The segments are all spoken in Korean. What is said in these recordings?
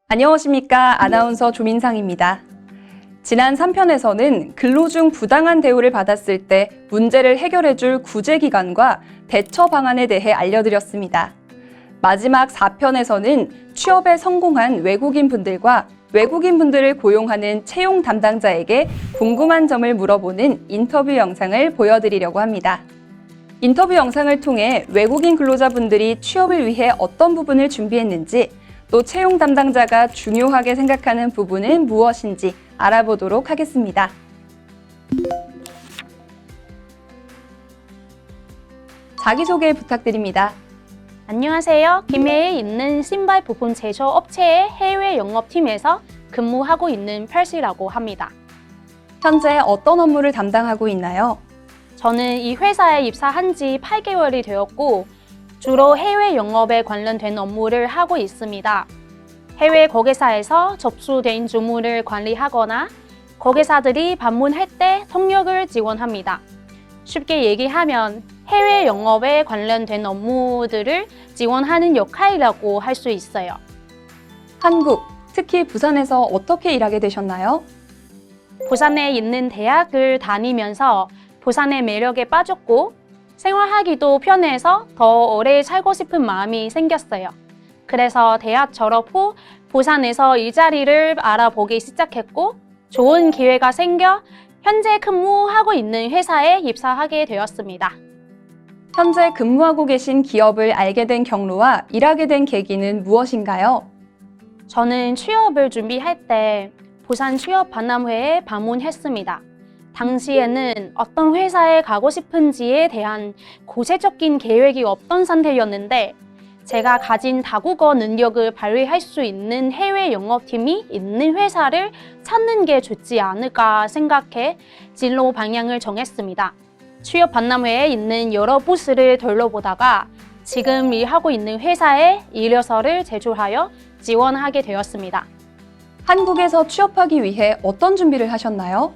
안녕하십니까. 아나운서 조민상입니다. 지난 3편에서는 근로 중 부당한 대우를 받았을 때 문제를 해결해줄 구제기관과 대처 방안에 대해 알려드렸습니다. 마지막 4편에서는 취업에 성공한 외국인분들과 외국인분들을 고용하는 채용 담당자에게 궁금한 점을 물어보는 인터뷰 영상을 보여드리려고 합니다. 인터뷰 영상을 통해 외국인 근로자분들이 취업을 위해 어떤 부분을 준비했는지, 또 채용 담당자가 중요하게 생각하는 부분은 무엇인지 알아보도록 하겠습니다. 자기소개 부탁드립니다. 안녕하세요. 김해에 있는 신발 부품 제조 업체의 해외 영업팀에서 근무하고 있는 펄시라고 합니다. 현재 어떤 업무를 담당하고 있나요? 저는 이 회사에 입사한 지 8개월이 되었고 주로 해외 영업에 관련된 업무를 하고 있습니다. 해외 고객사에서 접수된 주문을 관리하거나 고객사들이 방문할 때 통역을 지원합니다. 쉽게 얘기하면 해외 영업에 관련된 업무들을 지원하는 역할이라고 할 수 있어요. 한국, 특히 부산에서 어떻게 일하게 되셨나요? 부산에 있는 대학을 다니면서 부산의 매력에 빠졌고 생활하기도 편해서 더 오래 살고 싶은 마음이 생겼어요. 그래서 대학 졸업 후 부산에서 일자리를 알아보기 시작했고 좋은 기회가 생겨 현재 근무하고 있는 회사에 입사하게 되었습니다. 현재 근무하고 계신 기업을 알게 된 경로와 일하게 된 계기는 무엇인가요? 저는 취업을 준비할 때 부산 취업 박람회에 방문했습니다. 당시에는 어떤 회사에 가고 싶은지에 대한 구체적인 계획이 없던 상태였는데 제가 가진 다국어 능력을 발휘할 수 있는 해외 영업팀이 있는 회사를 찾는 게 좋지 않을까 생각해 진로 방향을 정했습니다. 취업 박람회에 있는 여러 부스를 둘러보다가 지금 일하고 있는 회사에 이력서를 제출하여 지원하게 되었습니다. 한국에서 취업하기 위해 어떤 준비를 하셨나요?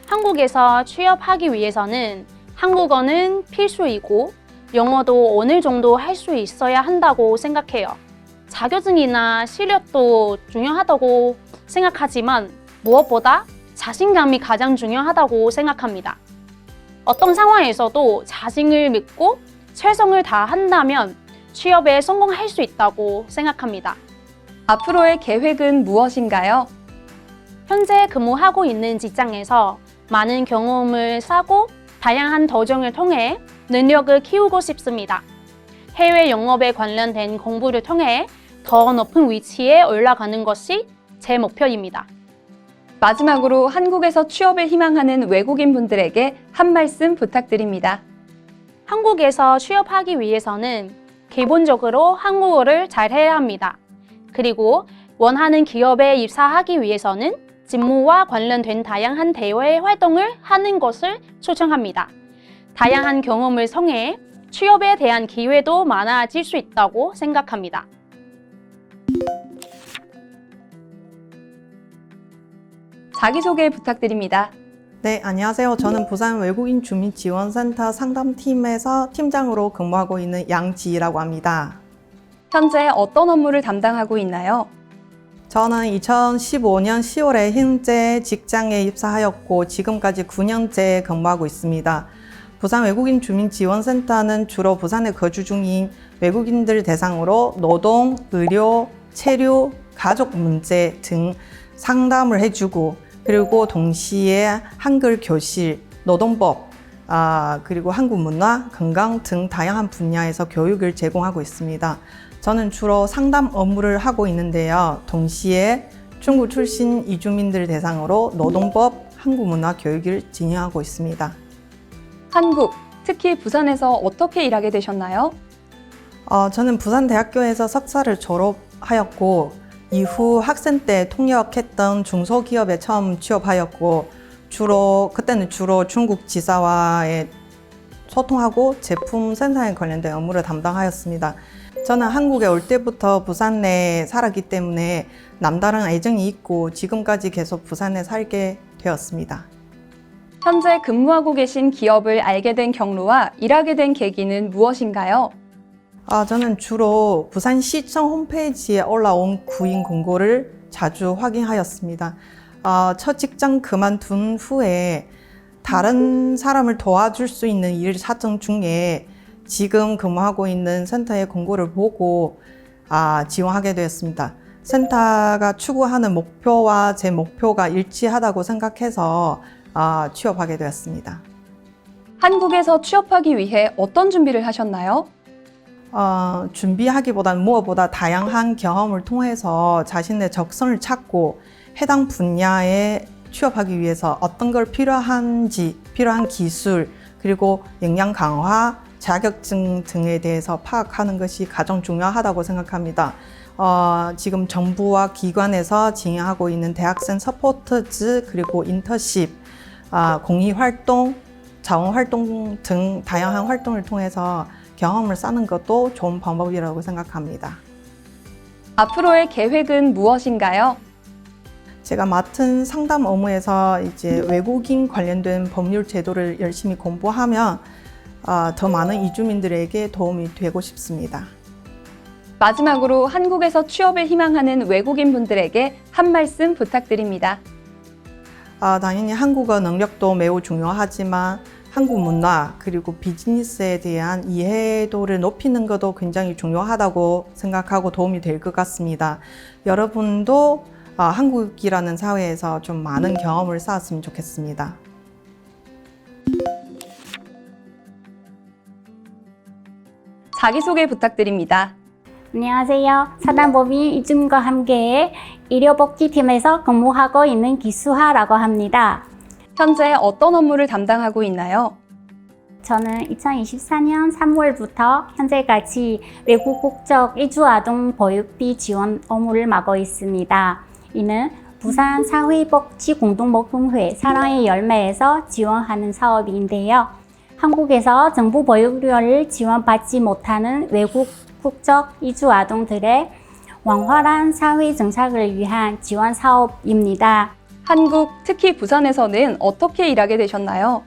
한국에서 취업하기 위해서는 한국어는 필수이고 영어도 어느 정도 할 수 있어야 한다고 생각해요. 자격증이나 실력도 중요하다고 생각하지만 무엇보다 자신감이 가장 중요하다고 생각합니다. 어떤 상황에서도 자신을 믿고 최선을 다한다면 취업에 성공할 수 있다고 생각합니다. 앞으로의 계획은 무엇인가요? 현재 근무하고 있는 직장에서 많은 경험을 쌓고 다양한 도전을 통해 능력을 키우고 싶습니다. 해외 영업에 관련된 공부를 통해 더 높은 위치에 올라가는 것이 제 목표입니다. 마지막으로 한국에서 취업을 희망하는 외국인 분들에게 한 말씀 부탁드립니다. 한국에서 취업하기 위해서는 기본적으로 한국어를 잘해야 합니다. 그리고 원하는 기업에 입사하기 위해서는 직무와 관련된 다양한 대외 활동을 하는 것을 추천합니다. 다양한 경험을 통해 취업에 대한 기회도 많아질 수 있다고 생각합니다. 자기소개 부탁드립니다. 네, 안녕하세요. 저는 부산 외국인 주민 지원센터 상담팀에서 팀장으로 근무하고 있는 양지희라고 합니다. 현재 어떤 업무를 담당하고 있나요? 저는 2015년 10월에 현재 직장에 입사하였고 지금까지 9년째 근무하고 있습니다. 부산 외국인 주민 지원센터는 주로 부산에 거주 중인 외국인들 대상으로 노동, 의료, 체류, 가족 문제 등 상담을 해주고 그리고 동시에 한글 교실, 노동법, 그리고 한국 문화, 건강 등 다양한 분야에서 교육을 제공하고 있습니다. 저는 주로 상담 업무를 하고 있는데요. 동시에 중국 출신 이주민들 대상으로 노동법, 한국 문화 교육을 진행하고 있습니다. 한국, 특히 부산에서 어떻게 일하게 되셨나요? 저는 부산대학교에서 석사를 졸업하였고 이후 학생 때 통역했던 중소기업에 처음 취업하였고 그때는 주로 중국 지사와의 소통하고 제품 생산에 관련된 업무를 담당하였습니다. 저는 한국에 올 때부터 부산에 살았기 때문에 남다른 애정이 있고 지금까지 계속 부산에 살게 되었습니다. 현재 근무하고 계신 기업을 알게 된 경로와 일하게 된 계기는 무엇인가요? 저는 주로 부산시청 홈페이지에 올라온 구인 공고를 자주 확인하였습니다. 첫 직장 그만둔 후에 다른 사람을 도와줄 수 있는 일 사정 중에 지금 근무하고 있는 센터의 공고를 보고 지원하게 되었습니다. 센터가 추구하는 목표와 제 목표가 일치하다고 생각해서 취업하게 되었습니다. 한국에서 취업하기 위해 어떤 준비를 하셨나요? 준비하기보다는 무엇보다 다양한 경험을 통해서 자신의 적성을 찾고 해당 분야에 취업하기 위해서 어떤 걸 필요한지, 필요한 기술, 그리고 역량 강화, 자격증 등에 대해서 파악하는 것이 가장 중요하다고 생각합니다. 지금 정부와 기관에서 진행하고 있는 대학생 서포트즈, 그리고 인턴십, 공익활동, 자원활동 등 다양한 활동을 통해서 경험을 쌓는 것도 좋은 방법이라고 생각합니다. 앞으로의 계획은 무엇인가요? 제가 맡은 상담 업무에서 이제 외국인 관련된 법률 제도를 열심히 공부하면 더 많은 이주민들에게 도움이 되고 싶습니다. 마지막으로 한국에서 취업을 희망하는 외국인 분들에게 한 말씀 부탁드립니다. 당연히 한국어 능력도 매우 중요하지만 한국 문화 그리고 비즈니스에 대한 이해도를 높이는 것도 굉장히 중요하다고 생각하고 도움이 될 것 같습니다. 여러분도 한국이라는 사회에서 좀 많은 경험을 쌓았으면 좋겠습니다. 자기소개 부탁드립니다. 안녕하세요. 사단법인 이주민과 함께 의료복지팀에서 근무하고 있는 기수하라고 합니다. 현재 어떤 업무를 담당하고 있나요? 저는 2024년 3월부터 현재까지 외국 국적 이주아동 보육비 지원 업무를 맡고 있습니다. 이는 부산 사회복지공동모금회 사랑의 열매에서 지원하는 사업인데요. 한국에서 정부 보육료를 지원받지 못하는 외국 국적 이주 아동들의 원활한 사회 정착을 위한 지원 사업입니다. 한국, 특히 부산에서는 어떻게 일하게 되셨나요?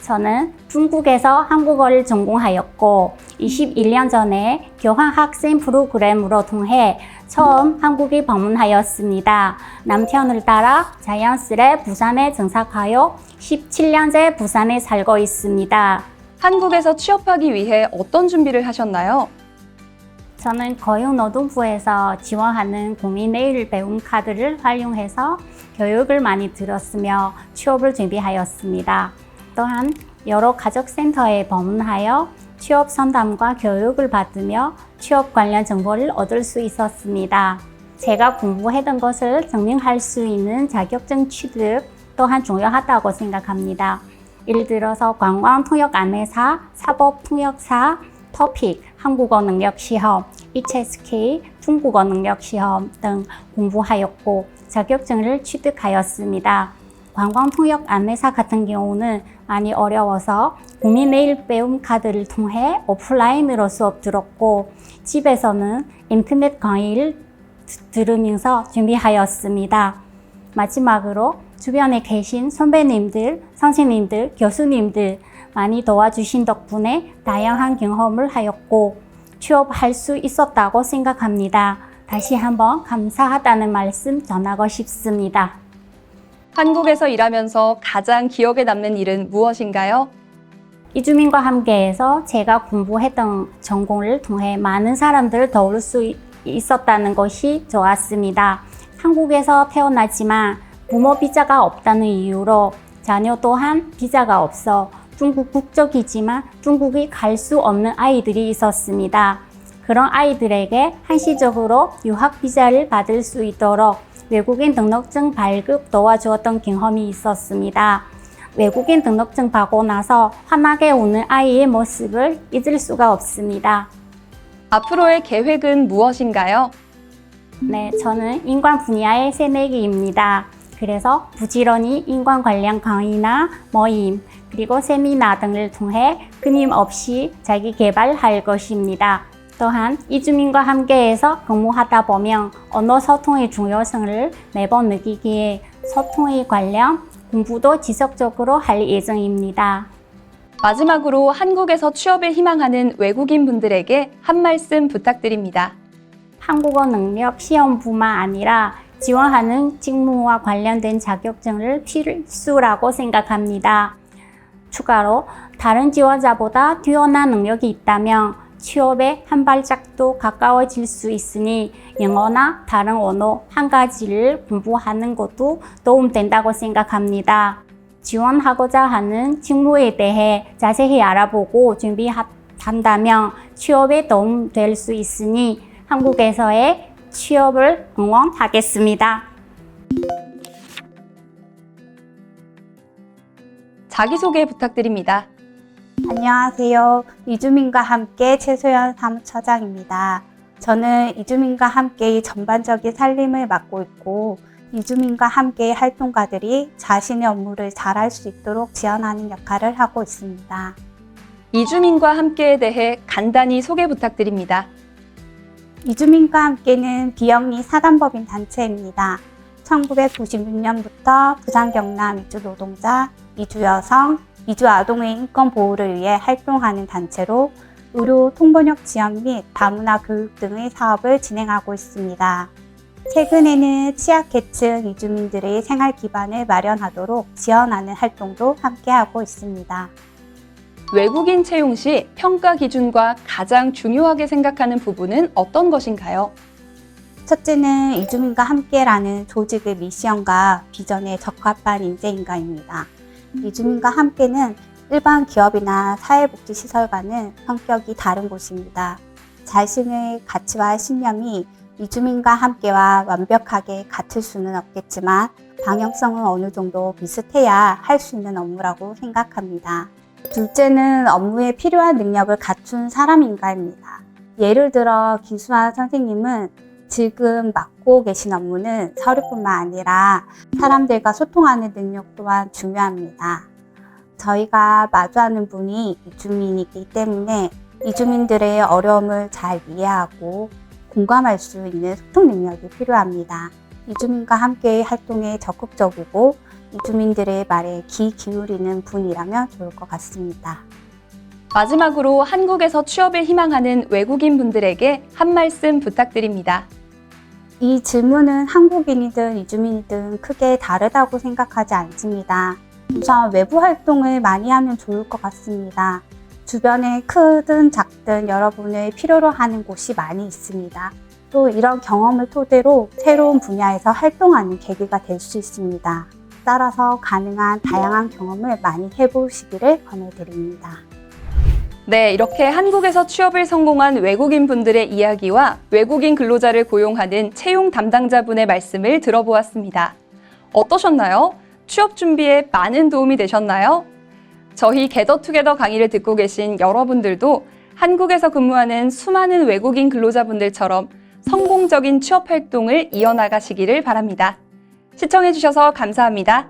저는 중국에서 한국어를 전공하였고 21년 전에 교환학생 프로그램으로 통해 처음 한국에 방문하였습니다. 남편을 따라 자연스레 부산에 정착하여 17년째 부산에 살고 있습니다. 한국에서 취업하기 위해 어떤 준비를 하셨나요? 저는 고용노동부에서 지원하는 국민내일 배움 카드를 활용해서 교육을 많이 들었으며 취업을 준비하였습니다. 또한 여러 가족센터에 방문하여 취업 상담과 교육을 받으며 취업 관련 정보를 얻을 수 있었습니다. 제가 공부했던 것을 증명할 수 있는 자격증 취득 또한 중요하다고 생각합니다. 예를 들어서 관광통역안내사, 사법통역사, 토픽, 한국어 능력 시험, HSK, 중국어 능력 시험 등 공부하였고 자격증을 취득하였습니다. 관광통역안내사 같은 경우는 많이 어려워서 국민내일 배움 카드를 통해 오프라인으로 수업 들었고 집에서는 인터넷 강의를 들으면서 준비하였습니다. 마지막으로 주변에 계신 선배님들, 선생님들, 교수님들 많이 도와주신 덕분에 다양한 경험을 하였고 취업할 수 있었다고 생각합니다. 다시 한번 감사하다는 말씀 전하고 싶습니다. 한국에서 일하면서 가장 기억에 남는 일은 무엇인가요? 이주민과 함께해서 제가 공부했던 전공을 통해 많은 사람들을 도울 수 있었다는 것이 좋았습니다. 한국에서 태어났지만 부모 비자가 없다는 이유로 자녀 또한 비자가 없어 중국 국적이지만 중국에 갈 수 없는 아이들이 있었습니다. 그런 아이들에게 한시적으로 유학 비자를 받을 수 있도록 외국인 등록증 발급 도와주었던 경험이 있었습니다. 외국인 등록증 받고 나서 환하게 우는 아이의 모습을 잊을 수가 없습니다. 앞으로의 계획은 무엇인가요? 네, 저는 인권 분야의 새내기입니다. 그래서 부지런히 인권 관련 강의나 모임, 그리고 세미나 등을 통해 끊임없이 자기 개발할 것입니다. 또한 이주민과 함께해서 근무하다 보면 언어 소통의 중요성을 매번 느끼기에 소통에 관련 공부도 지속적으로 할 예정입니다. 마지막으로 한국에서 취업을 희망하는 외국인 분들에게 한 말씀 부탁드립니다. 한국어 능력 시험뿐만 아니라 지원하는 직무와 관련된 자격증을 필수라고 생각합니다. 추가로 다른 지원자보다 뛰어난 능력이 있다면 취업에 한 발짝도 가까워질 수 있으니 영어나 다른 언어 한 가지를 공부하는 것도 도움된다고 생각합니다. 지원하고자 하는 직무에 대해 자세히 알아보고 준비한다면 취업에 도움될 수 있으니 한국에서의 취업을 응원하겠습니다. 자기소개 부탁드립니다. 안녕하세요. 이주민과 함께 최소연 사무처장입니다. 저는 이주민과 함께의 전반적인 살림을 맡고 있고 이주민과 함께의 활동가들이 자신의 업무를 잘할 수 있도록 지원하는 역할을 하고 있습니다. 이주민과 함께에 대해 간단히 소개 부탁드립니다. 이주민과 함께는 비영리 사단법인 단체입니다. 1996년부터 부산 경남 이주 노동자, 이주 여성, 이주 아동의 인권 보호를 위해 활동하는 단체로 의료 통번역 지원 및 다문화 교육 등의 사업을 진행하고 있습니다. 최근에는 취약계층 이주민들의 생활 기반을 마련하도록 지원하는 활동도 함께하고 있습니다. 외국인 채용 시 평가 기준과 가장 중요하게 생각하는 부분은 어떤 것인가요? 첫째는 이주민과 함께라는 조직의 미션과 비전에 적합한 인재인가입니다. 이주민과 함께는 일반 기업이나 사회복지시설과는 성격이 다른 곳입니다. 자신의 가치와 신념이 이주민과 함께와 완벽하게 같을 수는 없겠지만 방향성은 어느 정도 비슷해야 할 수 있는 업무라고 생각합니다. 둘째는 업무에 필요한 능력을 갖춘 사람인가입니다. 예를 들어 기수한 선생님은 지금 맡고 계신 업무는 서류뿐만 아니라 사람들과 소통하는 능력 또한 중요합니다. 저희가 마주하는 분이 이주민이기 때문에 이주민들의 어려움을 잘 이해하고 공감할 수 있는 소통 능력이 필요합니다. 이주민과 함께의 활동에 적극적이고 이주민들의 말에 귀 기울이는 분이라면 좋을 것 같습니다. 마지막으로 한국에서 취업을 희망하는 외국인 분들에게 한 말씀 부탁드립니다. 이 질문은 한국인이든 이주민이든 크게 다르다고 생각하지 않습니다. 우선 외부 활동을 많이 하면 좋을 것 같습니다. 주변에 크든 작든 여러분을 필요로 하는 곳이 많이 있습니다. 또 이런 경험을 토대로 새로운 분야에서 활동하는 계기가 될 수 있습니다. 따라서 가능한 다양한 경험을 많이 해보시기를 권해드립니다. 네, 이렇게 한국에서 취업을 성공한 외국인 분들의 이야기와 외국인 근로자를 고용하는 채용 담당자분의 말씀을 들어보았습니다. 어떠셨나요? 취업 준비에 많은 도움이 되셨나요? 저희 게더투게더 강의를 듣고 계신 여러분들도 한국에서 근무하는 수많은 외국인 근로자분들처럼 성공적인 취업 활동을 이어나가시기를 바랍니다. 시청해주셔서 감사합니다.